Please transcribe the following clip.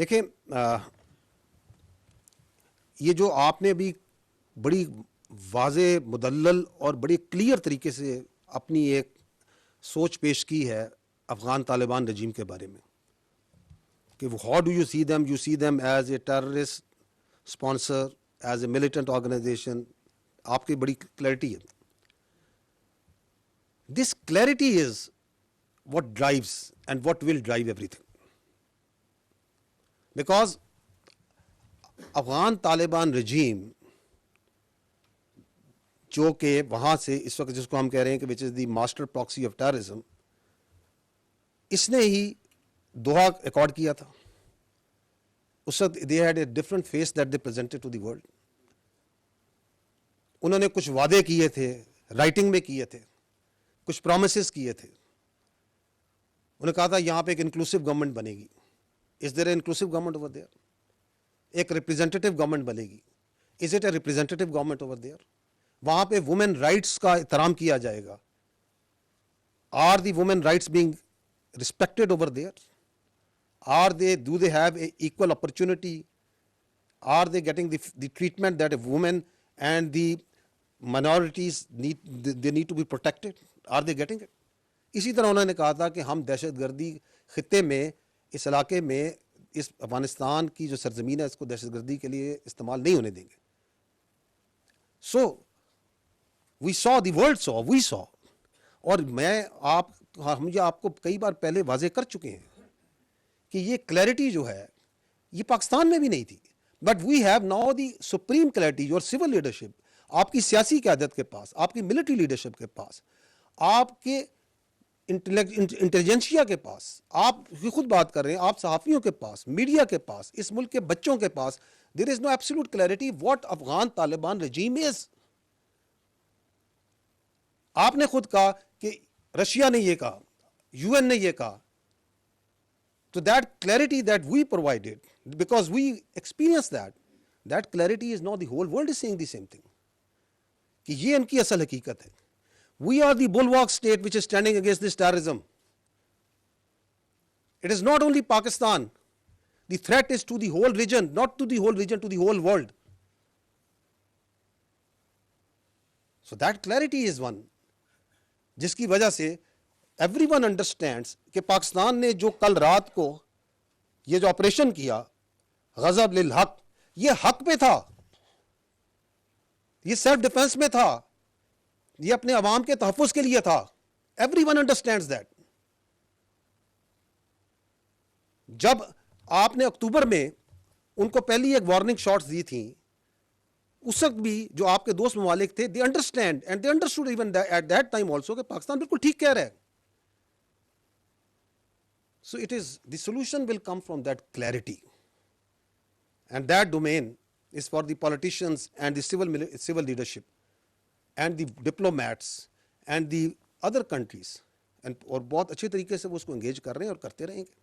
دیکھیں یہ جو آپ نے ابھی بڑی واضح مدلل اور بڑی کلیئر طریقے سے اپنی ایک سوچ پیش کی ہے افغان طالبان رجیم کے بارے میں کہ how do you see them as a terrorist sponsor, as a militant organisation. آپ کی بڑی کلیئرٹی ہے. This clarity is what drives and what will drive everything. Because Afghan Taliban regime جو کہ وہاں سے اس وقت جس کو ہم کہہ رہے ہیں کہ which is the master proxy of terrorism, اس نے ہی دوحہ ایکارڈ کیا تھا. اس وقت they had a different face that they presented to the world. انہوں نے کچھ وعدے کیے تھے, رائٹنگ میں کیے تھے, کچھ پرومسز کیے تھے. انہوں نے کہا تھا یہاں پہ ایک انکلوسو گورنمنٹ بنے گی. Is there a inclusive government over there? ایک ریپرزینٹیو گورنمنٹ بنے گی. Is it a representative government over there? وہاں پہ وومن رائٹس کا احترام کیا جائے گا. Are the women rights being respected over there? Are they do they have a equal opportunity? Are they getting the treatment that a woman and the minorities they need to be protected? Are they getting it? اسی طرح انہوں نے کہا تھا کہ ہم دہشت گردی خطے میں, اس علاقے میں, اس افغانستان کی جو سرزمین ہے اس کو دہشت گردی کے لیے استعمال نہیں ہونے دیں گے. سو وی سو, دی ورلڈ سو, وی سو. اور ہم یہ آپ کو کئی بار پہلے واضح کر چکے ہیں کہ یہ کلیئرٹی جو ہے یہ پاکستان میں بھی نہیں تھی. But we have now the supreme clarity. Your civil leadership, آپ کی سیاسی قیادت کے پاس, آپ کی ملٹری لیڈرشپ کے پاس, آپ کے انٹیلیجنسیا کے پاس, آپ خود بات کر رہے ہیں, آپ صحافیوں کے پاس, میڈیا کے پاس, اس ملک کے بچوں کے پاس, there is no absolute clarity what Afghan Taliban regime is. آپ نے خود کہا کہ رشیا نے یہ کہا, یو این نے یہ کہا. تو that clarity that we provided, because we experience that clarity is not the whole world is seeing the same thing, کہ یہ ان کی اصل حقیقت ہے. We are the bulwark state which is standing against this terrorism. It is not only Pakistan. The threat is to the whole region, not to the whole region, to the whole world. So that clarity is one, جس کی وجہ سے everyone understands کہ پاکستان نے جو کل رات کو یہ جو آپریشن کیا غضب للحق, یہ حق پہ تھا, یہ سیلف ڈیفenس میں تھا, یہ اپنے عوام کے تحفظ کے لیے تھا. Every one understands that. جب آپ نے اکتوبر میں ان کو پہلی ایک وارننگ شاٹس دی تھیں, اس وقت بھی جو آپ کے دوست ممالک تھے, they understand and they understood even at that time also کہ پاکستان بالکل ٹھیک کہہ رہا ہے. So it is the solution will come from that clarity, and that domain is for the politicians and the civil leadership and the diplomats and the other countries, اور بہت اچھے طریقے سے وہ اس کو انگیج کر رہے ہیں اور کرتے رہیں گے.